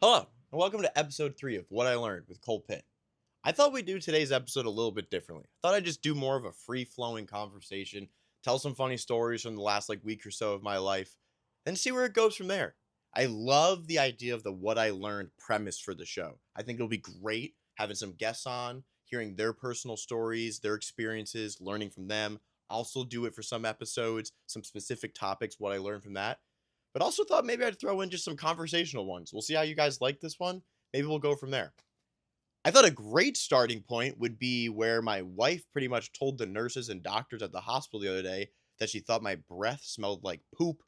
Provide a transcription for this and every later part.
Hello, and welcome to episode 3 of What I Learned with Cole Pitt. I thought we'd do today's episode a little bit differently. I thought I'd just do more of a free-flowing conversation, tell some funny stories from the last week or so of my life, then see where it goes from there. I love the idea of the What I Learned premise for the show. I think it'll be great having some guests on, hearing their personal stories, their experiences, learning from them. I'll also do it for some episodes, some specific topics, what I learned from that. But also thought maybe I'd throw in just some conversational ones. We'll see how you guys like this one. Maybe we'll go from there. I thought a great starting point would be where my wife pretty much told the nurses and doctors at the hospital the other day that she thought my breath smelled like poop.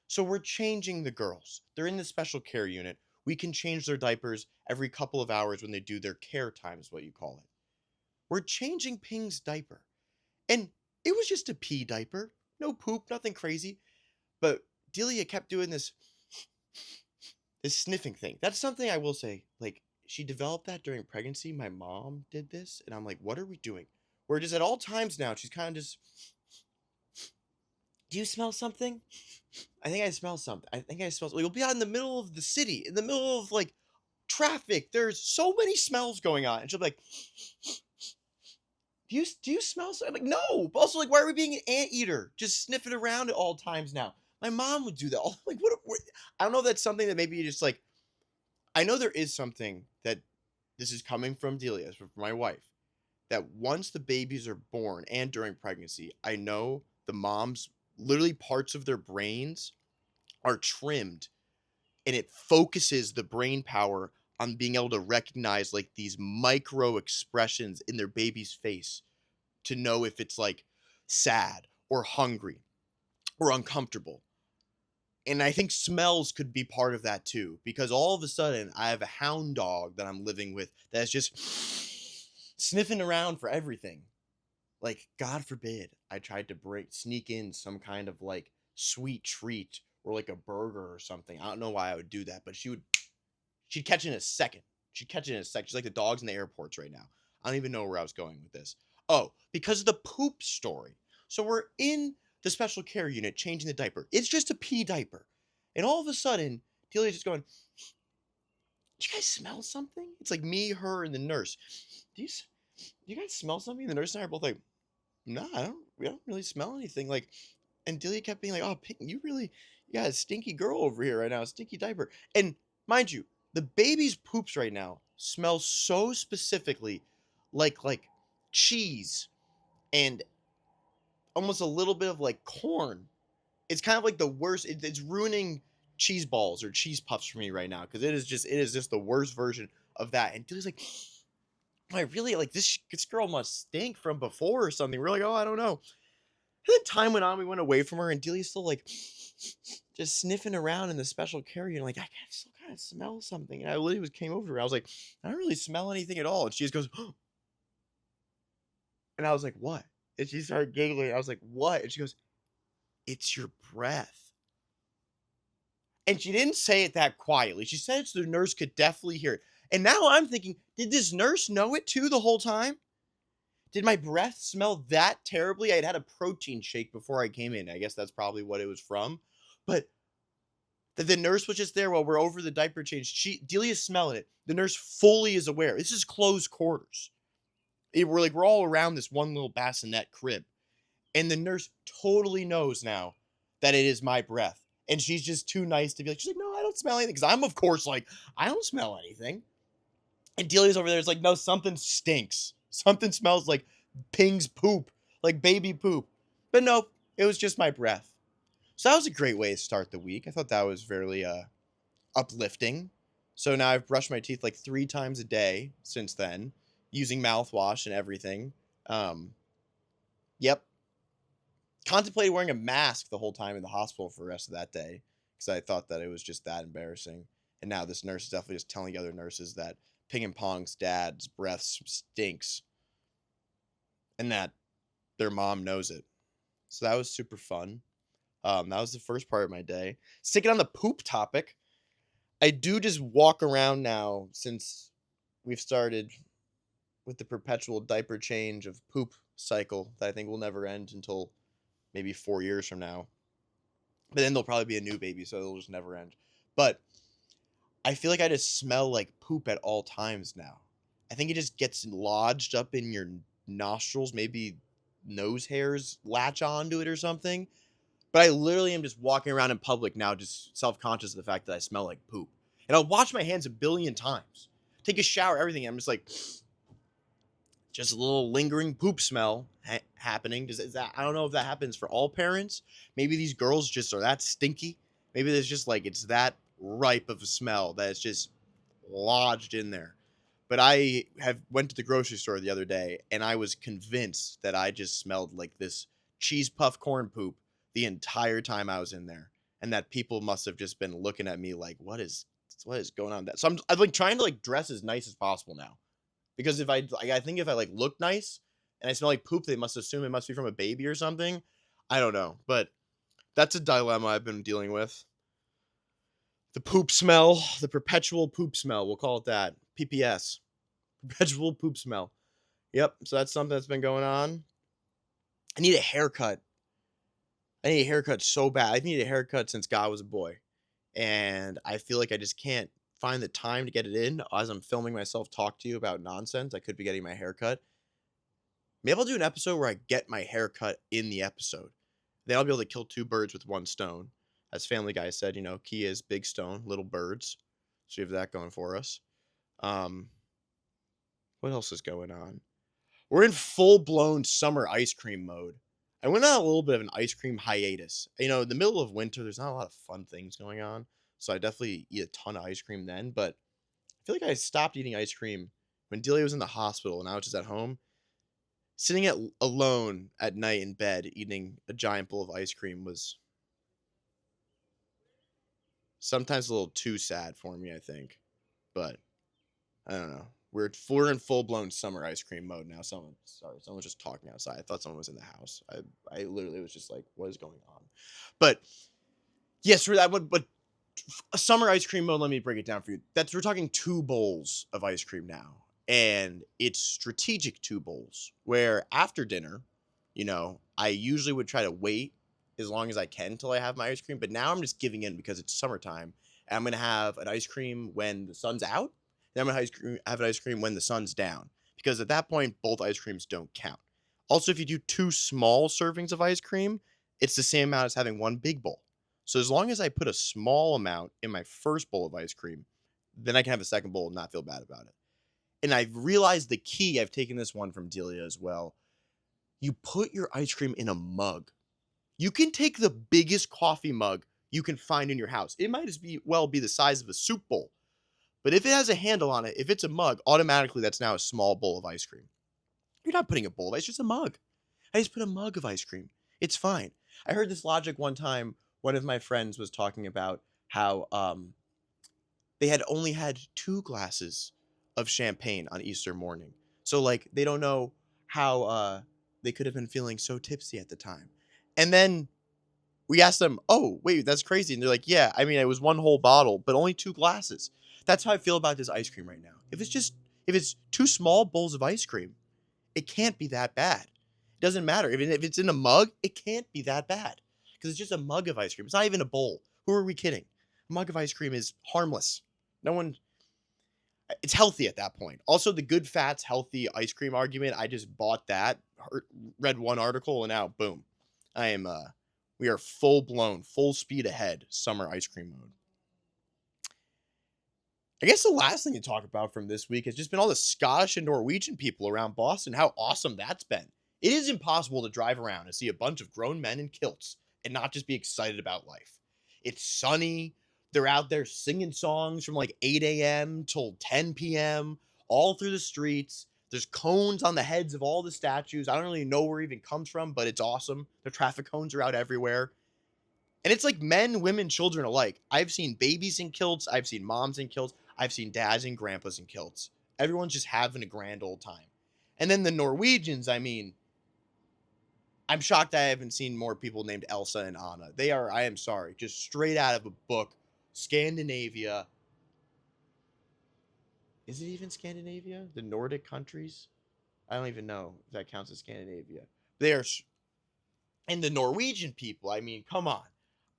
So we're changing the girls. They're in the special care unit. We can change their diapers every couple of hours when they do their care time, is what you call it. We're changing Ping's diaper. And it was just a pee diaper. No poop, nothing crazy. But Delia kept doing this sniffing thing. That's something I will say. She developed that during pregnancy. My mom did this, and I'm like, what are we doing? We're just at all times now. She's kind of just. Do you smell something? I think I smell something. I think I smell. We'll be out in the middle of the city, in the middle of traffic. There's so many smells going on, and she'll be like, "Do you smell something?" I'm like, no. But also, why are we being an anteater? Just sniffing around at all times now. My mom would do that. Like, what? I don't know if that's something that maybe you just I know there is something that this is coming from Delia, from my wife, that once the babies are born and during pregnancy, I know the moms, literally parts of their brains are trimmed and it focuses the brain power on being able to recognize these micro expressions in their baby's face to know if it's sad or hungry or uncomfortable. And I think smells could be part of that too, because all of a sudden I have a hound dog that I'm living with that's just sniffing around for everything. God forbid I tried to sneak in some kind of sweet treat or a burger or something. I don't know why I would do that, but she'd catch it in a second. She'd catch it in a second. She's like the dogs in the airports right now. I don't even know where I was going with this. Oh, because of the poop story. So we're in the special care unit changing the diaper. It's just a pee diaper. And all of a sudden, Delia's just going, "Do you guys smell something?" It's like me, her, and the nurse. Do you guys smell something? The nurse and I are both like, "No, we don't really smell anything." And Delia kept being like, "Oh, Pink, you got a stinky girl over here right now, a stinky diaper." And mind you, the baby's poops right now smell so specifically like cheese and almost a little bit of corn. It's kind of like the worst. It's ruining cheese balls or cheese puffs for me right now because it is just the worst version of that. And Delia's like, "I really this girl must stink from before or something." We're like, "Oh, I don't know." And then time went on, we went away from her, and Delia's still just sniffing around in the special care unit, I still kind of smell something. And I literally came over to her. I was like, "I don't really smell anything at all." And she just goes, and I was like, "What?" And she started giggling. I was like, "What?" And she goes, "It's your breath." And she didn't say it that quietly. She said it so the nurse could definitely hear it. And now I'm thinking, did this nurse know it too the whole time? Did my breath smell that terribly? I had had a protein shake before I came in. I guess that's probably what it was from. But the nurse was just there while we're over the diaper change. Delia's smelling it. The nurse fully is aware. This is closed quarters. We're all around this one little bassinet crib. And the nurse totally knows now that it is my breath. And she's just too nice to be like, she's like, "No, I don't smell anything." Because I'm, of course, I don't smell anything. And Delia's over there. It's like, "No, something stinks. Something smells like Ping's poop, like baby poop." But no, it was just my breath. So that was a great way to start the week. I thought that was fairly uplifting. So now I've brushed my teeth 3 times a day since then, using mouthwash and everything. Yep. Contemplated wearing a mask the whole time in the hospital for the rest of that day because I thought that it was just that embarrassing. And now this nurse is definitely just telling other nurses that Ping and Pong's dad's breath stinks and that their mom knows it. So that was super fun. That was the first part of my day. Sticking on the poop topic, I do just walk around now since we've started with the perpetual diaper change of poop cycle that I think will never end until maybe 4 years from now. But then there'll probably be a new baby, so it'll just never end. But I feel like I just smell like poop at all times now. I think it just gets lodged up in your nostrils. Maybe nose hairs latch onto it or something. But I literally am just walking around in public now, just self conscious of the fact that I smell like poop. And I'll wash my hands a billion times, take a shower, everything. I'm just like, just a little lingering poop smell happening. Is that, I don't know if that happens for all parents. Maybe these girls just are that stinky. Maybe there's just like it's that ripe of a smell that it's just lodged in there. But I have went to the grocery store the other day and I was convinced that I just smelled like this cheese puff corn poop the entire time I was in there, and that people must have just been looking at me like, what is going on? That so I'm like trying to like dress as nice as possible now, because if I think if I like look nice and I smell like poop, they must assume it must be from a baby or something. I don't know, but that's a dilemma I've been dealing with. The poop smell, the perpetual poop smell, we'll call it that. PPS, perpetual poop smell. Yep, so that's something that's been going on. I need a haircut. I need a haircut so bad. I've needed a haircut since God was a boy. And I feel like I just can't find the time to get it in as I'm filming myself talk to you about nonsense. I could be getting my haircut. Maybe I'll do an episode where I get my haircut in the episode. Then I'll be able to kill two birds with one stone. As Family Guy said, key is big stone, little birds. So we have that going for us. Um, what else is going on? We're in full-blown summer ice cream mode. I went on a little bit of an ice cream hiatus. In the middle of winter, there's not a lot of fun things going on. So I definitely eat a ton of ice cream then. But I feel like I stopped eating ice cream when Delia was in the hospital and I was just at home. Sitting alone at night in bed eating a giant bowl of ice cream was sometimes a little too sad for me, I think. But I don't know. We're in full blown summer ice cream mode now. Someone's just talking outside. I thought someone was in the house. I literally was just like, what is going on? But yes, for that one. But a summer ice cream mode. Let me break it down for you. We're talking 2 bowls of ice cream now, and it's strategic 2 bowls. Where after dinner, I usually would try to wait as long as I can till I have my ice cream. But now I'm just giving in because it's summertime, and I'm gonna have an ice cream when the sun's out. Then I'm gonna have an ice cream when the sun's down, because at that point both ice creams don't count. Also, if you do 2 small servings of ice cream, it's the same amount as having 1 big bowl. So as long as I put a small amount in my first bowl of ice cream, then I can have a second bowl and not feel bad about it. And I've realized the key. I've taken this one from Delia as well. You put your ice cream in a mug. You can take the biggest coffee mug you can find in your house. It might as well be the size of a soup bowl. But if it has a handle on it, if it's a mug, automatically that's now a small bowl of ice cream. You're not putting a bowl of ice, it's just a mug. I just put a mug of ice cream. It's fine. I heard this logic one time. One of my friends was talking about how they had only had 2 glasses of champagne on Easter morning. So like they don't know how they could have been feeling so tipsy at the time. And then we asked them, "Oh, wait, that's crazy." And they're like, "Yeah, I mean, it was 1 whole bottle, but only 2 glasses." That's how I feel about this ice cream right now. If it's 2 small bowls of ice cream, it can't be that bad. It doesn't matter. If it's in a mug, it can't be that bad, because it's just a mug of ice cream. It's not even a bowl. Who are we kidding? A mug of ice cream is harmless. No one. It's healthy at that point. Also, the good fats, healthy ice cream argument. I just bought that, read one article, and now boom, I am. We are full blown, full speed ahead, summer ice cream mode. I guess the last thing to talk about from this week has just been all the Scottish and Norwegian people around Boston, how awesome that's been. It is impossible to drive around and see a bunch of grown men in kilts and not just be excited about life. It's sunny. They're out there singing songs from like 8 a.m. till 10 p.m. all through the streets. There's cones on the heads of all the statues. I don't really know where it even comes from, but it's awesome. The traffic cones are out everywhere. And it's like men, women, children alike. I've seen babies in kilts. I've seen moms in kilts. I've seen dads and grandpas in kilts. Everyone's just having a grand old time. And then the Norwegians, I mean, I'm shocked I haven't seen more people named Elsa and Anna. They are, I am sorry, just straight out of a book. Scandinavia. Is it even Scandinavia? The Nordic countries? I don't even know if that counts as Scandinavia. They are, and the Norwegian people, I mean, come on.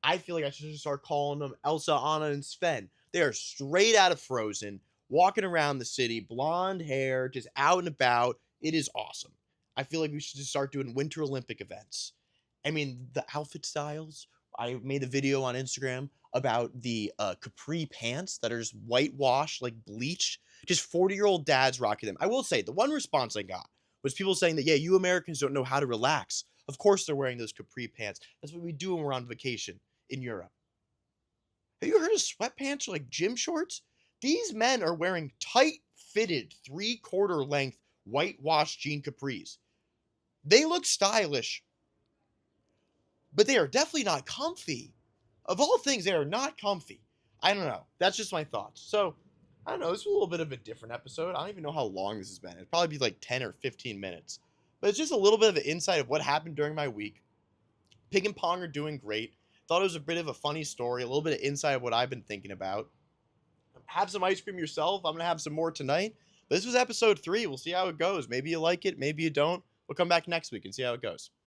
I feel like I should just start calling them Elsa, Anna, and Sven. They are straight out of Frozen, walking around the city, blonde hair, just out and about. It is awesome. I feel like we should just start doing Winter Olympic events. I mean, the outfit styles. I made a video on Instagram about the capri pants that are just whitewashed, like bleached. Just 40-year-old dads rocking them. I will say, the one response I got was people saying that, yeah, you Americans don't know how to relax. Of course they're wearing those capri pants. That's what we do when we're on vacation in Europe. Have you heard of sweatpants or like gym shorts? These men are wearing tight fitted 3/4 length whitewashed jean capris. They look stylish, but they are definitely not comfy. Of all things, they are not comfy. I don't know. That's just my thoughts. So, I don't know. This was a little bit of a different episode. I don't even know how long this has been. It'd probably be like 10 or 15 minutes. But it's just a little bit of an insight of what happened during my week. Pig and Pong are doing great. Thought it was a bit of a funny story, a little bit of insight of what I've been thinking about. Have some ice cream yourself. I'm going to have some more tonight. But this was episode 3. We'll see how it goes. Maybe you like it. Maybe you don't. We'll come back next week and see how it goes.